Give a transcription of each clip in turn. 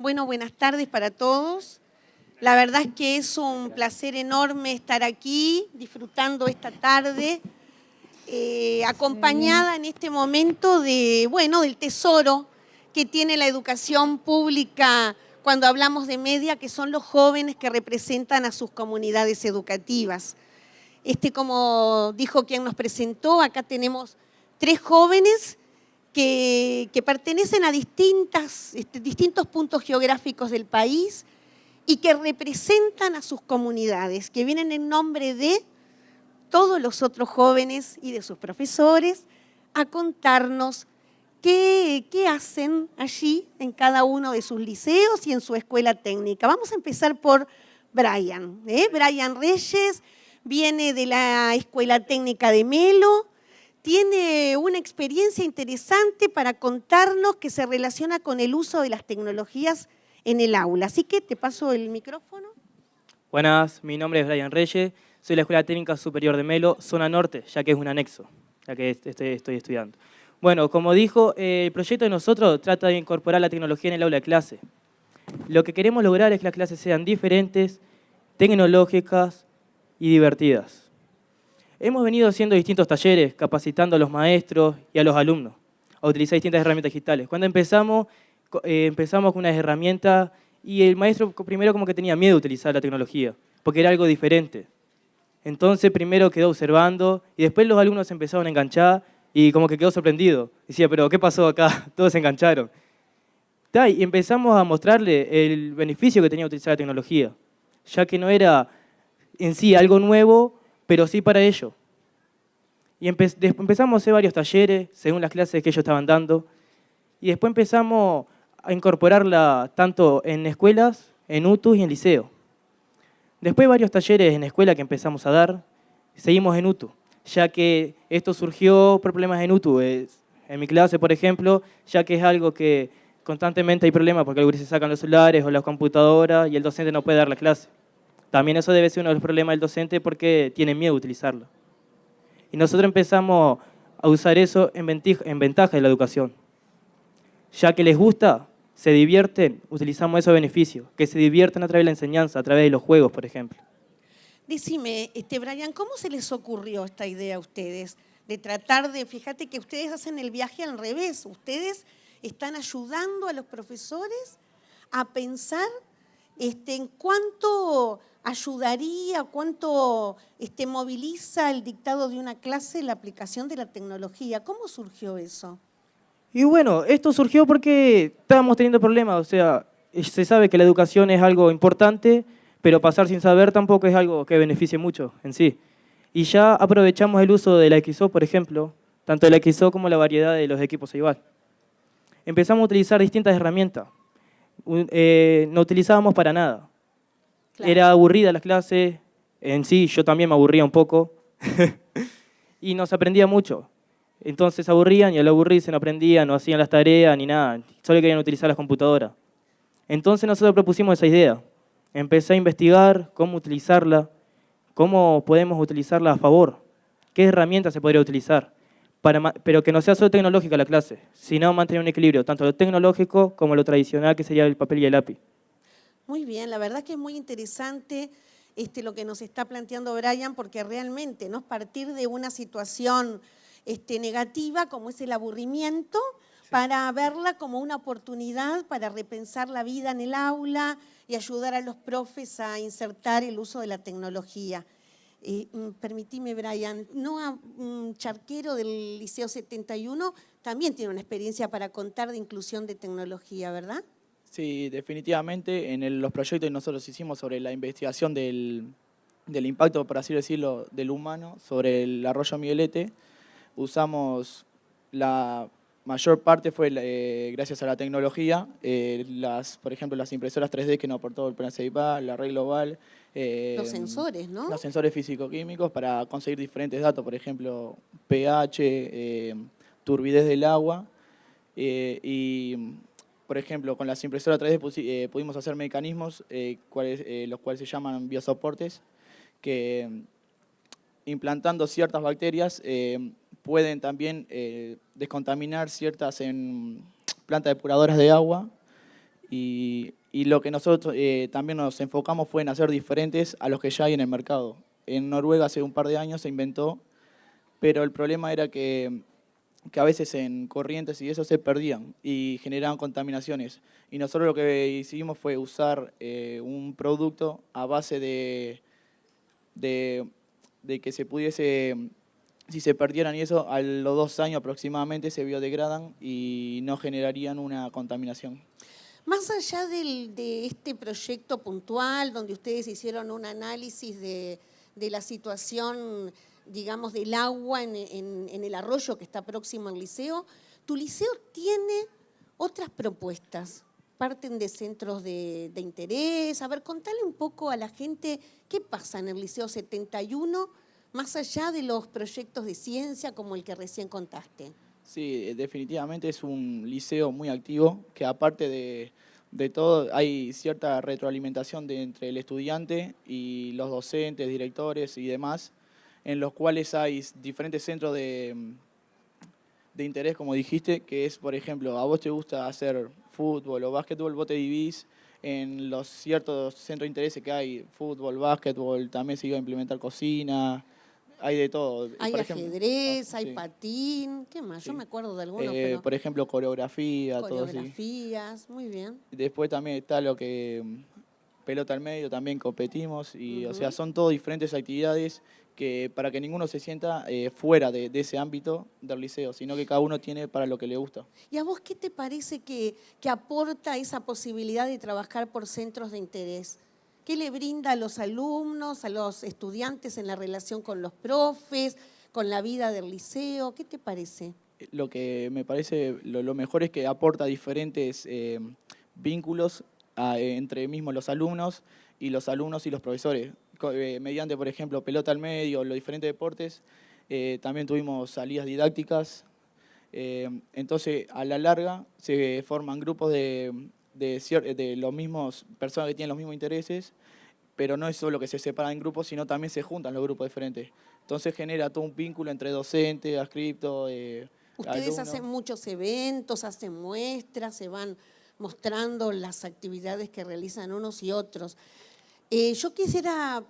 Bueno, buenas tardes para todos. La verdad es que es un placer enorme estar aquí, disfrutando esta tarde, acompañada en este momento del tesoro que tiene la educación pública cuando hablamos de media, que son los jóvenes que representan a sus comunidades educativas. Como dijo quien nos presentó, acá tenemos 3 jóvenes que pertenecen a distintos puntos geográficos del país y que representan a sus comunidades, que vienen en nombre de todos los otros jóvenes y de sus profesores a contarnos qué hacen allí en cada uno de sus liceos y en su escuela técnica. Vamos a empezar por Brian. Brian Reyes viene de la Escuela Técnica de Melo. Tiene una experiencia interesante para contarnos que se relaciona con el uso de las tecnologías en el aula. Así que te paso el micrófono. Buenas, mi nombre es Brian Reyes, soy de la Escuela Técnica Superior de Melo, zona norte, ya que es un anexo, ya que estoy estudiando. Bueno, como dijo, el proyecto de nosotros trata de incorporar la tecnología en el aula de clase. Lo que queremos lograr es que las clases sean diferentes, tecnológicas y divertidas. Hemos venido haciendo distintos talleres, capacitando a los maestros y a los alumnos a utilizar distintas herramientas digitales. Cuando empezamos con unas herramientas y el maestro primero como que tenía miedo de utilizar la tecnología, porque era algo diferente. Entonces primero quedó observando y después los alumnos empezaron a enganchar y como que quedó sorprendido. Decía, pero ¿qué pasó acá? Todos se engancharon. Y empezamos a mostrarle el beneficio que tenía utilizar la tecnología, ya que no era en sí algo nuevo, pero sí para ello. Y empezamos a hacer varios talleres según las clases que ellos estaban dando. Y después empezamos a incorporarla tanto en escuelas, en UTUS y en liceo. Después varios talleres en escuela que empezamos a dar, seguimos en UTU, ya que esto surgió por problemas en UTU. En mi clase, por ejemplo, ya que es algo que constantemente hay problemas porque algunos se sacan los celulares o las computadoras y el docente no puede dar la clase. También eso debe ser uno de los problemas del docente porque tiene miedo de utilizarlo. Y nosotros empezamos a usar eso en ventaja de la educación. Ya que les gusta, se divierten, utilizamos esos beneficios, que se divierten a través de la enseñanza, a través de los juegos, por ejemplo. Decime, Brian, ¿cómo se les ocurrió esta idea a ustedes? De tratar de, fíjate que ustedes hacen el viaje al revés, ustedes están ayudando a los profesores a pensar en cuánto ayudaría, cuánto moviliza el dictado de una clase la aplicación de la tecnología. ¿Cómo surgió eso? Y bueno, esto surgió porque estábamos teniendo problemas, o sea, se sabe que la educación es algo importante, pero pasar sin saber tampoco es algo que beneficie mucho en sí. Y ya aprovechamos el uso de la XO, por ejemplo, tanto la XO como la variedad de los equipos igual. Empezamos a utilizar distintas herramientas. No utilizábamos para nada. Claro. Era aburrida las clases, en sí yo también me aburría un poco, y nos aprendía mucho. Entonces se aburrían y al aburrirse no aprendían, no hacían las tareas ni nada, solo querían utilizar las computadoras. Entonces nosotros propusimos esa idea. Empecé a investigar cómo utilizarla, cómo podemos utilizarla a favor, qué herramientas se podría utilizar, pero que no sea solo tecnológica la clase, sino mantener un equilibrio, tanto lo tecnológico como lo tradicional, que sería el papel y el lápiz. Muy bien, la verdad que es muy interesante lo que nos está planteando Brian, porque realmente, ¿no?, partir de una situación negativa como es el aburrimiento, para verla como una oportunidad para repensar la vida en el aula y ayudar a los profes a insertar el uso de la tecnología. Permitime, Brian, Noah Charquero del Liceo 71 también tiene una experiencia para contar de inclusión de tecnología, ¿verdad? Sí, definitivamente. En los proyectos que nosotros hicimos sobre la investigación del impacto, por así decirlo, del humano sobre el arroyo Miguelete, usamos la mayor parte fue gracias a la tecnología, por ejemplo, las impresoras 3D que nos aportó el PNCIPA, la red global. Los sensores, ¿no? Los sensores físico-químicos para conseguir diferentes datos, por ejemplo, pH, turbidez del agua. Por ejemplo, con las impresoras 3D pudimos hacer mecanismos, los cuales se llaman biosoportes, que implantando ciertas bacterias pueden también descontaminar ciertas plantas depuradoras de agua Y lo que nosotros también nos enfocamos fue en hacer diferentes a los que ya hay en el mercado. En Noruega hace un par de años se inventó, pero el problema era que a veces en corrientes y eso se perdían y generaban contaminaciones. Y nosotros lo que hicimos fue usar un producto a base de que se pudiese, si se perdieran y eso, a los 2 años aproximadamente se biodegradan y no generarían una contaminación. Más allá de este proyecto puntual, donde ustedes hicieron un análisis de la situación, digamos, del agua en el arroyo que está próximo al liceo, tu liceo tiene otras propuestas, parten de centros de interés. A ver, contale un poco a la gente qué pasa en el Liceo 71, más allá de los proyectos de ciencia como el que recién contaste. Sí, definitivamente es un liceo muy activo, que aparte de todo hay cierta retroalimentación entre el estudiante y los docentes, directores y demás, en los cuales hay diferentes centros de interés, como dijiste, que es, por ejemplo, a vos te gusta hacer fútbol o básquetbol, vos te dividís en los ciertos centros de interés que hay, fútbol, básquetbol, también se iba a implementar cocina, hay de todo. Hay Por ajedrez, ejemplo, hay sí. patín, ¿qué más? Sí. Yo me acuerdo de algunos, pero Por ejemplo, coreografía, todo así. coreografías, muy bien. Después también está lo que pelota al medio, también competimos y o sea, Ujú. son todas diferentes actividades que para que ninguno se sienta fuera de ese ámbito del liceo, sino que cada uno tiene para lo que le gusta. ¿Y a vos qué te parece que aporta esa posibilidad de trabajar por centros de interés? ¿Qué le brinda a los alumnos, a los estudiantes en la relación con los profes, con la vida del liceo? ¿Qué te parece? Lo que me parece lo mejor es que aporta diferentes vínculos entre mismos los alumnos y los profesores. Mediante, por ejemplo, pelota al medio, los diferentes deportes, también tuvimos salidas didácticas. Entonces, a la larga, se forman grupos de los mismos personas que tienen los mismos intereses, pero no es solo que se separan en grupos, sino también se juntan los grupos diferentes. Entonces genera todo un vínculo entre docente, adscripto, Ustedes alumno. hacen muchos eventos, hacen muestras, se van mostrando las actividades que realizan unos y otros. Yo quisiera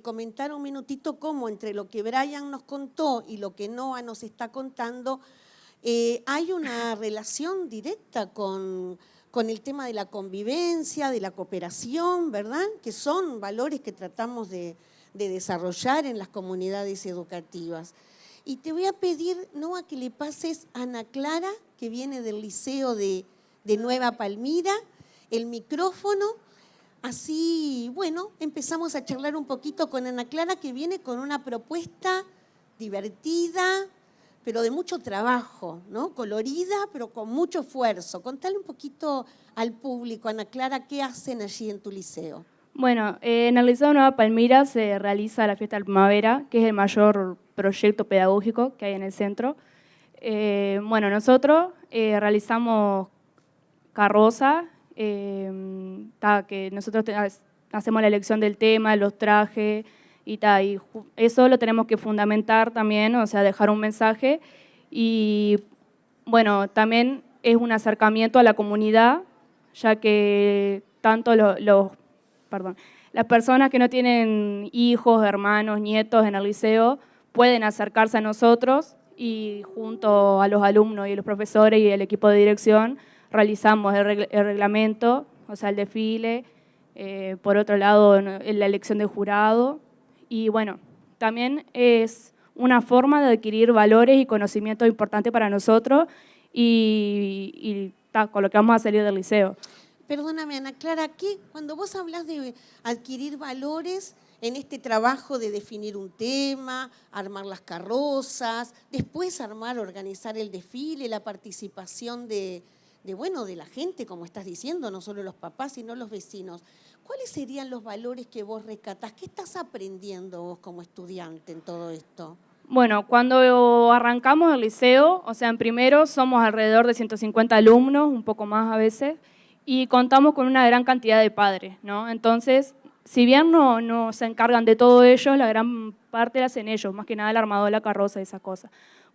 comentar un minutito cómo entre lo que Brian nos contó y lo que Noa nos está contando, hay una relación directa con el tema de la convivencia, de la cooperación, ¿verdad? Que son valores que tratamos de desarrollar en las comunidades educativas. Y te voy a pedir, Noa, que le pases a Ana Clara, que viene del Liceo de Nueva Palmira, el micrófono. Así, bueno, empezamos a charlar un poquito con Ana Clara, que viene con una propuesta divertida, pero de mucho trabajo, ¿no? Colorida, pero con mucho esfuerzo. Contale un poquito al público, Ana Clara, ¿qué hacen allí en tu liceo? Bueno, en el Liceo de Nueva Palmira se realiza la Fiesta de la Primavera, que es el mayor proyecto pedagógico que hay en el centro. Bueno, nosotros realizamos carroza, que nosotros hacemos la elección del tema, los trajes y eso lo tenemos que fundamentar también, o sea, dejar un mensaje. Y bueno, también es un acercamiento a la comunidad, ya que tanto las personas que no tienen hijos, hermanos, nietos en el liceo pueden acercarse a nosotros y junto a los alumnos y los profesores y el equipo de dirección realizamos el reglamento, o sea, el desfile, por otro lado, la elección de jurado. Y bueno, también es una forma de adquirir valores y conocimientos importantes para nosotros con lo que vamos a salir del liceo. Perdóname, Ana Clara, cuando vos hablas de adquirir valores en este trabajo de definir un tema, armar las carrozas, después organizar el desfile, la participación de la gente, como estás diciendo, no solo los papás, sino los vecinos, ¿cuáles serían los valores que vos rescatás? ¿Qué estás aprendiendo vos como estudiante en todo esto? Bueno, cuando arrancamos el liceo, o sea, en primero somos alrededor de 150 alumnos, un poco más a veces, y contamos con una gran cantidad de padres, ¿no? Entonces, si bien no se encargan de todo ellos, la gran parte la hacen ellos, más que nada el armado de la carroza y esas cosas.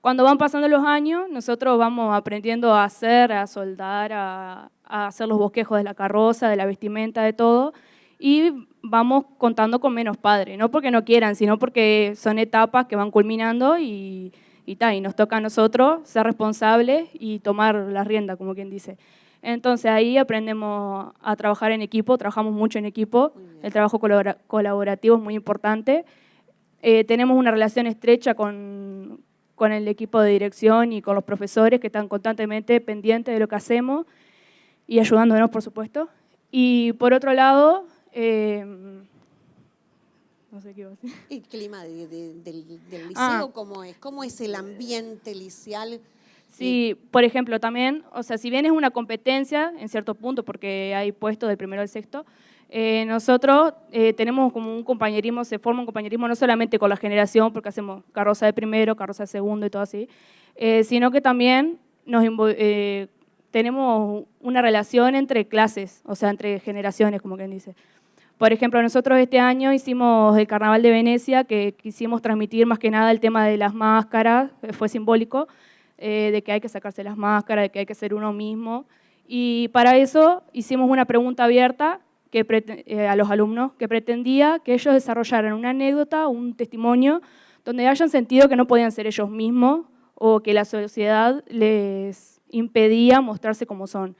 cuando van pasando los años, nosotros vamos aprendiendo a hacer, a soldar, a hacer los bosquejos de la carroza, de la vestimenta, de todo, y vamos contando con menos padres, no porque no quieran, sino porque son etapas que van culminando y nos toca a nosotros ser responsables y tomar la rienda, como quien dice. Entonces ahí aprendemos a trabajar en equipo, trabajamos mucho en equipo, el trabajo colaborativo es muy importante. Tenemos una relación estrecha con el equipo de dirección y con los profesores que están constantemente pendientes de lo que hacemos y ayudándonos, por supuesto. Y por otro lado, no sé qué iba a decir. El clima del liceo, ¿cómo es el ambiente liceal? Sí, por ejemplo, también, o sea, si bien es una competencia en cierto punto, porque hay puestos del primero al sexto, nosotros tenemos como un compañerismo, se forma un compañerismo no solamente con la generación, porque hacemos carroza de primero, carroza de segundo y todo así, sino que también tenemos una relación entre clases, o sea, entre generaciones, como quien dice. Por ejemplo, nosotros este año hicimos el Carnaval de Venecia, que quisimos transmitir más que nada el tema de las máscaras, fue simbólico, de que hay que sacarse las máscaras, de que hay que ser uno mismo. Y para eso hicimos una pregunta abierta a los alumnos que pretendía que ellos desarrollaran una anécdota, un testimonio, donde hayan sentido que no podían ser ellos mismos o que la sociedad les impedía mostrarse como son.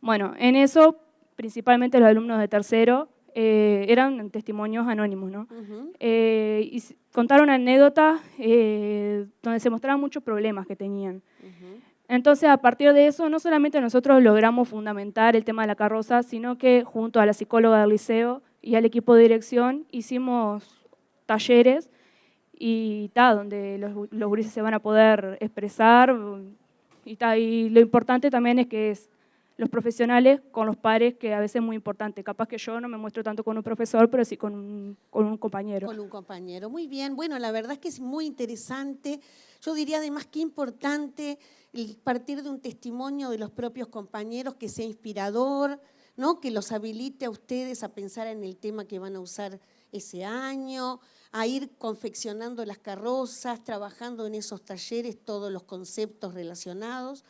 Bueno, en eso, principalmente los alumnos de tercero, eran testimonios anónimos, ¿no? Y contaron anécdotas donde se mostraban muchos problemas que tenían. Entonces, a partir de eso, no solamente nosotros logramos fundamentar el tema de la carroza, sino que junto a la psicóloga del liceo y al equipo de dirección hicimos talleres y donde los gurises se van a poder expresar. Y lo importante también es que los profesionales con los pares, que a veces es muy importante. Capaz que yo no me muestro tanto con un profesor, pero sí con un compañero. Con un compañero, muy bien. Bueno, la verdad es que es muy interesante. Yo diría además que importante partir de un testimonio de los propios compañeros que sea inspirador, ¿no? Que los habilite a ustedes a pensar en el tema que van a usar ese año, a ir confeccionando las carrozas, trabajando en esos talleres todos los conceptos relacionados.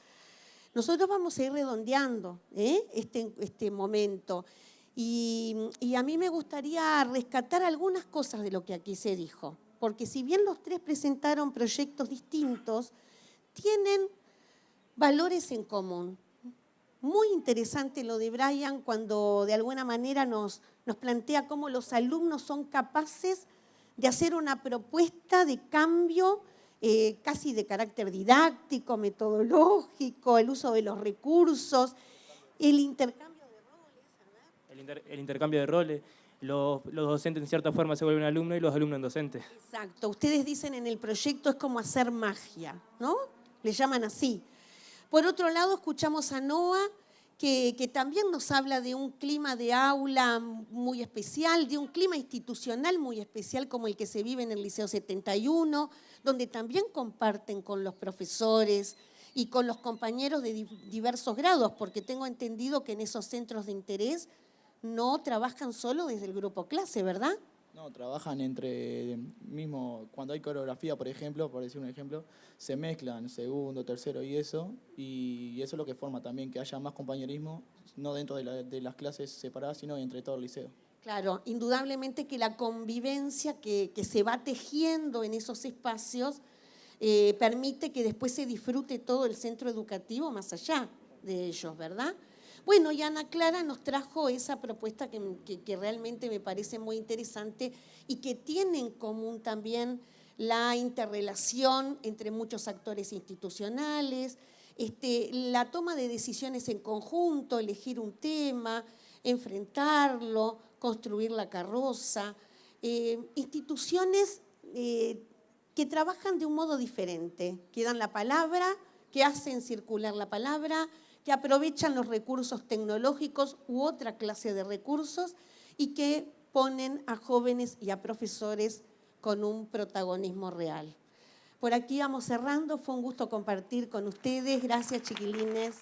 Nosotros vamos a ir redondeando este momento y a mí me gustaría rescatar algunas cosas de lo que aquí se dijo, porque si bien los tres presentaron proyectos distintos, tienen valores en común. Muy interesante lo de Brian cuando de alguna manera nos plantea cómo los alumnos son capaces de hacer una propuesta de cambio casi de carácter didáctico, metodológico, el uso de los recursos, el intercambio de roles, ¿verdad? El intercambio de roles. Los docentes en cierta forma se vuelven alumnos y los alumnos en docentes. Exacto. Ustedes dicen en el proyecto es como hacer magia, ¿no? Le llaman así. Por otro lado, escuchamos a Noa, que también nos habla de un clima de aula muy especial, de un clima institucional muy especial como el que se vive en el Liceo 71, donde también comparten con los profesores y con los compañeros de diversos grados, porque tengo entendido que en esos centros de interés no trabajan solo desde el grupo clase, ¿verdad? No, trabajan entre mismo, cuando hay coreografía, por ejemplo, por decir un ejemplo, se mezclan segundo, tercero y eso es lo que forma también que haya más compañerismo, no dentro de las clases separadas, sino entre todo el liceo. Claro, indudablemente que la convivencia que se va tejiendo en esos espacios permite que después se disfrute todo el centro educativo más allá de ellos, ¿verdad? Bueno, y Ana Clara nos trajo esa propuesta que realmente me parece muy interesante y que tiene en común también la interrelación entre muchos actores institucionales, la toma de decisiones en conjunto, elegir un tema, enfrentarlo, construir la carroza, instituciones que trabajan de un modo diferente, que dan la palabra, que hacen circular la palabra, que aprovechan los recursos tecnológicos u otra clase de recursos y que ponen a jóvenes y a profesores con un protagonismo real. Por aquí vamos cerrando, fue un gusto compartir con ustedes. Gracias, chiquilines.